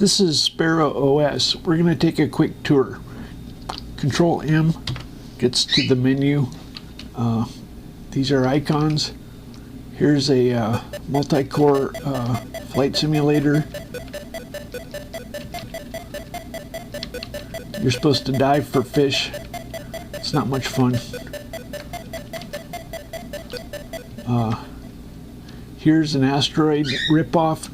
This is TempleOS. We're going to take a quick tour. Control M gets to the menu. These are icons. Here's a multi-core flight simulator. You're supposed to dive for fish. It's not much fun. Here's an asteroid ripoff.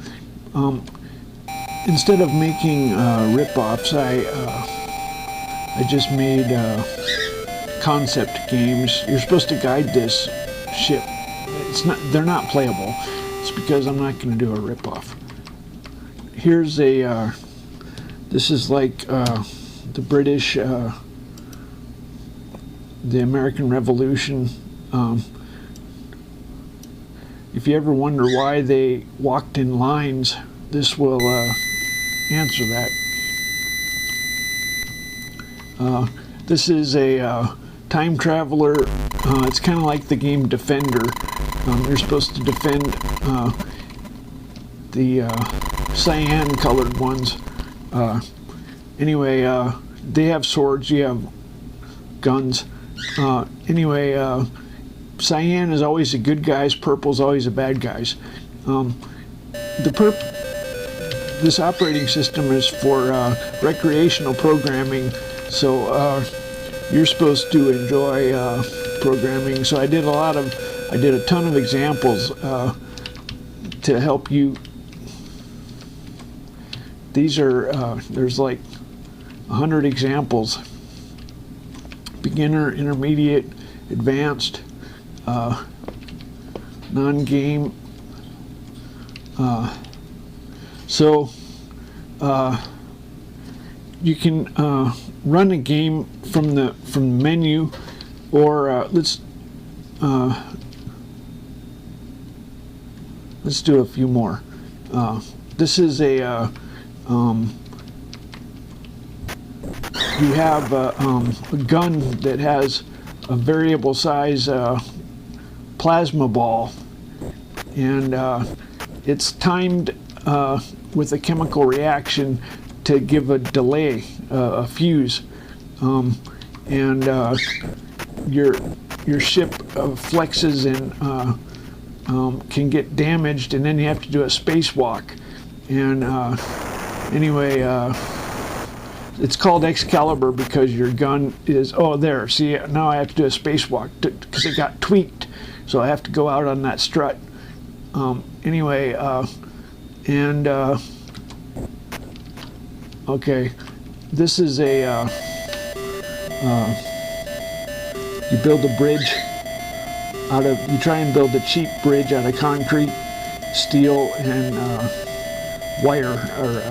Instead of making ripoffs, I just made concept games. You're supposed to guide this ship. They're not playable. It's because I'm not going to do a ripoff. Here's a. This is like the British, the American Revolution. If you ever wonder why they walked in lines, this will answer that. This is a time traveler. It's kind of like the game Defender. You're supposed to defend the cyan-colored ones. Anyway, they have swords. You have guns. Anyway. Cyan is always the good guys, purple is always the bad guys. This operating system is for recreational programming, so you're supposed to enjoy programming. So I did a ton of examples to help you. These are there's like 100 examples: beginner, intermediate, advanced. Non-game. So you can run a game from the menu, or let's do a few more. This is a you have a gun that has a variable size plasma ball, and it's timed with a chemical reaction to give a delay, a fuse, and your ship flexes and can get damaged, and then you have to do a spacewalk. And anyway, it's called Excalibur because your gun is, oh, there, see, now I have to do a spacewalk because it got tweaked, so I have to go out on that strut. Anyway, okay, this is a, you build a bridge you try and build a cheap bridge out of concrete, steel, and wire, or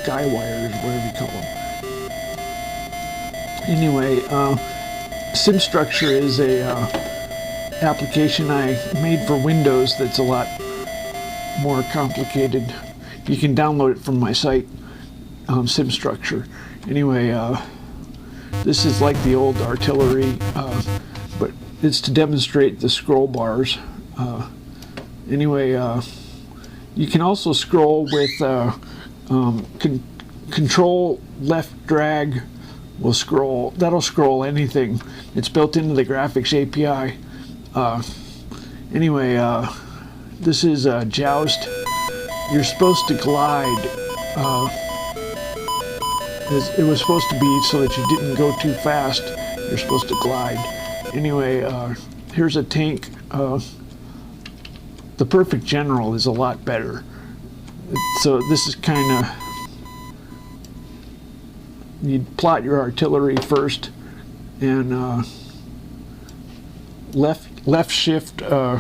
guy wires, whatever you call them. Anyway, SimStructure is a application I made for Windows that's a lot more complicated. You can download it from my site, SimStructure. Anyway, this is like the old artillery, but it's to demonstrate the scroll bars. Anyway, you can also scroll with control left drag. Will scroll. That'll scroll anything. It's built into the graphics API. Anyway, this is Joust. You're supposed to glide. It was supposed to be so that you didn't go too fast. You're supposed to glide. Anyway, here's a tank. The Perfect General is a lot better. So this is kind of, you'd plot your artillery first, and left shift or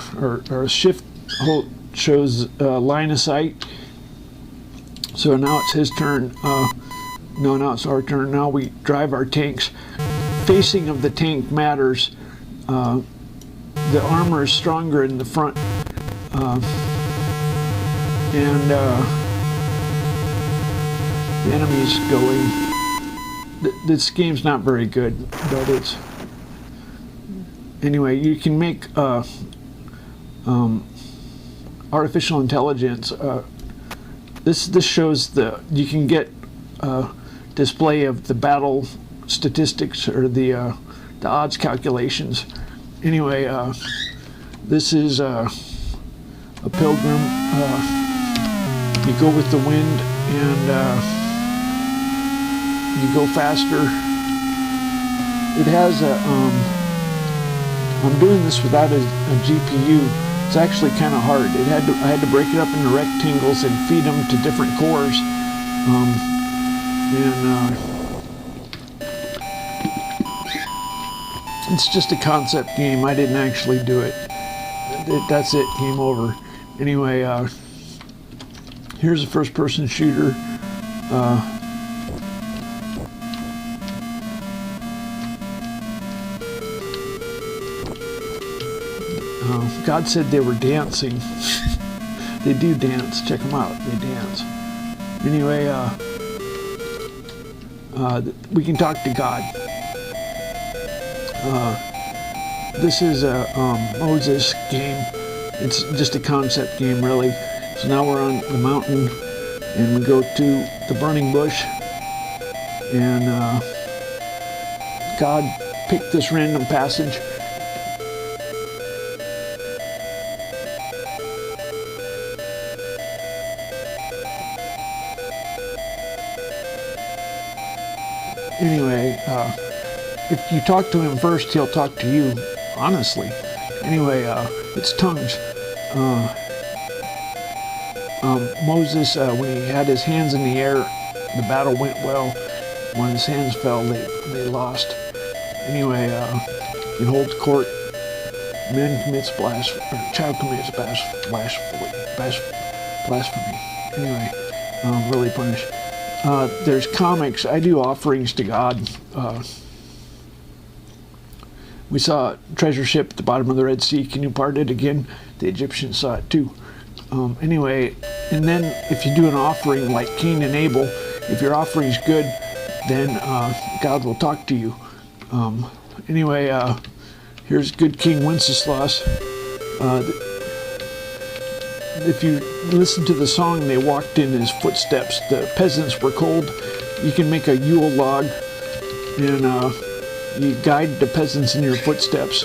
shift hold shows line of sight. So now it's his turn. No, now it's our turn. Now we drive our tanks. Facing of the tank matters. The armor is stronger in the front, and the enemy's going. This game's not very good, but it's, anyway, you can make artificial intelligence This shows you can get display of the battle statistics or the odds calculations. Anyway, this is a pilgrim. You go with the wind and you go faster. It has a. I'm doing this without a GPU. It's actually kind of hard. I had to break it up into rectangles and feed them to different cores. It's just a concept game. I didn't actually do it. That's it. Game over. Anyway, here's a first-person shooter. God said they were dancing. They do dance. Check them out. They dance. Anyway, we can talk to God. This is a Moses game. It's just a concept game, really. So now we're on the mountain, and we go to the burning bush, and God picked this random passage. Anyway, if you talk to him first, he'll talk to you, honestly. Anyway, it's tongues. Moses, when he had his hands in the air, the battle went well. When his hands fell, they lost. Anyway, in Hold Court, man commits blasphemy, or child commits blasphemy. Anyway, really punished. There's comics. I do offerings to God. We saw a treasure ship at the bottom of the Red Sea. Can you part it again? The Egyptians saw it too. Anyway, and then if you do an offering like Cain and Abel, if your offering's good, then God will talk to you. Anyway, here's good King Wenceslas. If you listen to the song, they walked in his footsteps. The peasants were cold. You can make a Yule log, and you guide the peasants in your footsteps,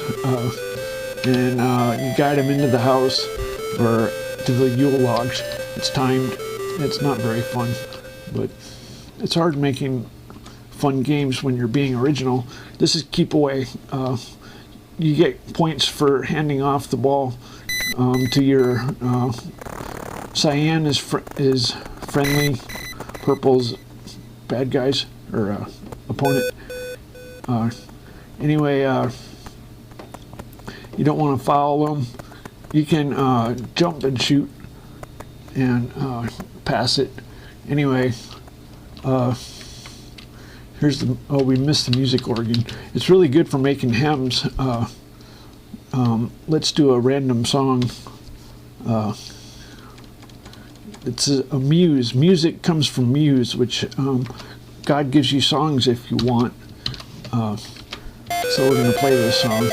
and you guide them into the house or to the Yule logs. It's timed. It's not very fun, but it's hard making fun games when you're being original. This is Keep Away. You get points for handing off the ball to your cyan is friendly, purple's bad guys or opponent. Anyway, you don't want to foul them. You can jump and shoot and pass it. Anyway, here's the. Oh, we missed the music organ. It's really good for making hymns. Let's do a random song. It's a muse. Music comes from muse, which God gives you songs if you want. So we're going to play this song.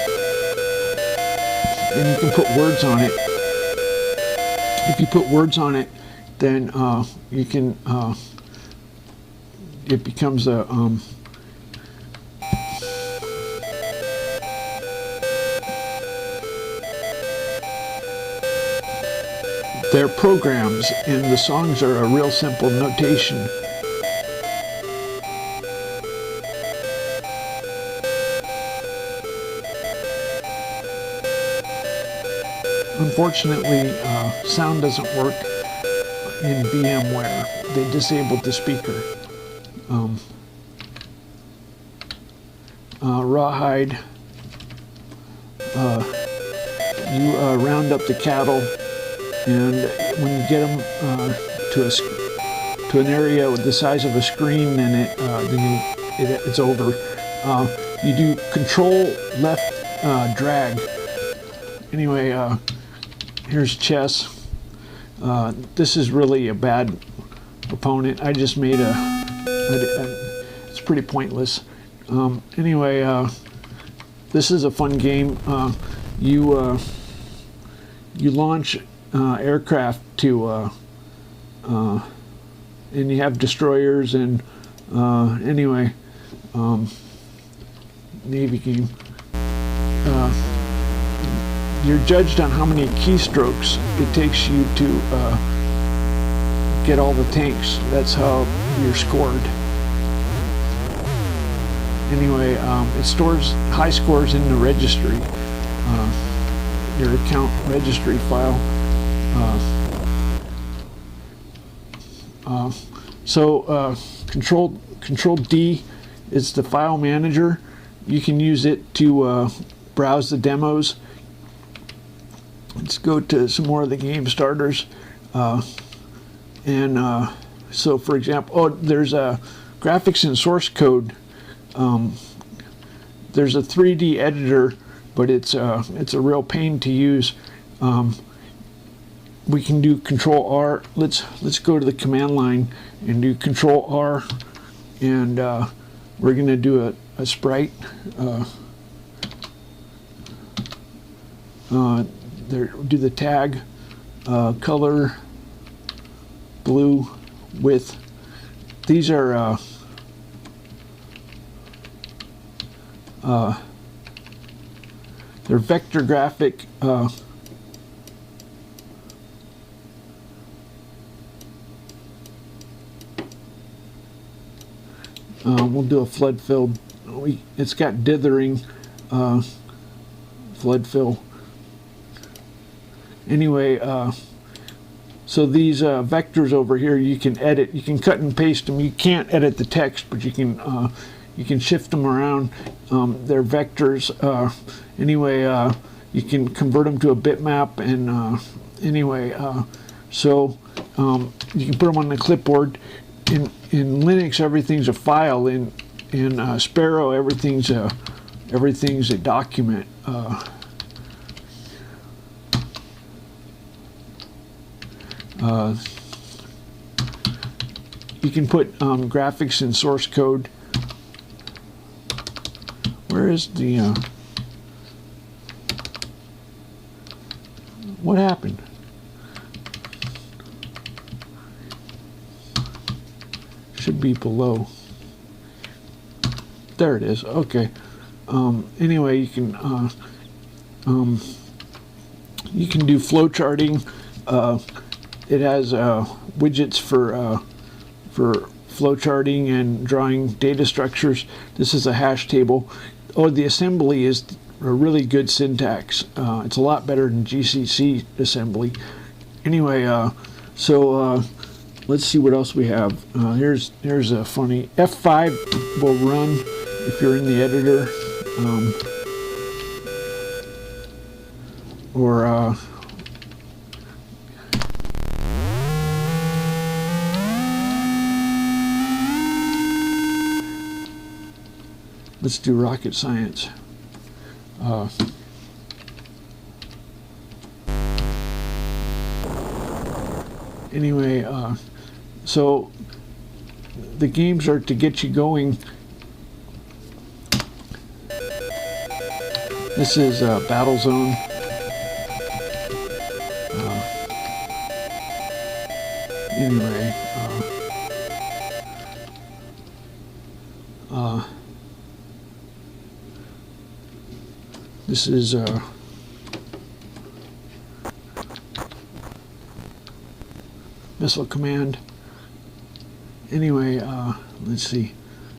And you can put words on it. If you put words on it, then you can, it becomes a, they're programs, and the songs are a real simple notation. Unfortunately, sound doesn't work in VMware. They disabled the speaker. Rawhide. You round up the cattle, and when you get them to an area with the size of a screen, then it's over. You do Control left drag. Anyway, here's chess. This is really a bad opponent. I just made it's pretty pointless. Anyway, this is a fun game. You launch aircraft to and you have destroyers and anyway, Navy game. You're judged on how many keystrokes it takes you to get all the tanks. That's how you're scored. Anyway, it stores high scores in the registry, your account registry file. Control D is the file manager. You can use it to browse the demos. Let's go to some more of the game starters. So for example, there's a graphics and source code. There's a 3D editor, but it's a real pain to use. We can do Control R. Let's go to the command line and do Control R, and we're going to do a sprite. There, do the tag, color, blue, width. These are they're vector graphic we'll do a flood fill. It's got dithering flood fill. Anyway, so these vectors over here, you can edit. You can cut and paste them. You can't edit the text, but you can shift them around. They're vectors. Anyway, you can convert them to a bitmap, and anyway, so you can put them on the clipboard. In Linux, everything's a file. In Sparrow, everything's a document. You can put graphics in source code. Where is the what happened? Should be below. There it is. Okay. Anyway, you can do flow charting. It has widgets for flow charting and drawing data structures. This is a hash table. The assembly is a really good syntax. It's a lot better than GCC assembly. Anyway, let's see what else we have. Here's a funny F5 will run if you're in the editor, or let's do rocket science. Anyway, so the games are to get you going. This is Battle Zone. Anyway, this is Missile Command. Anyway, let's see.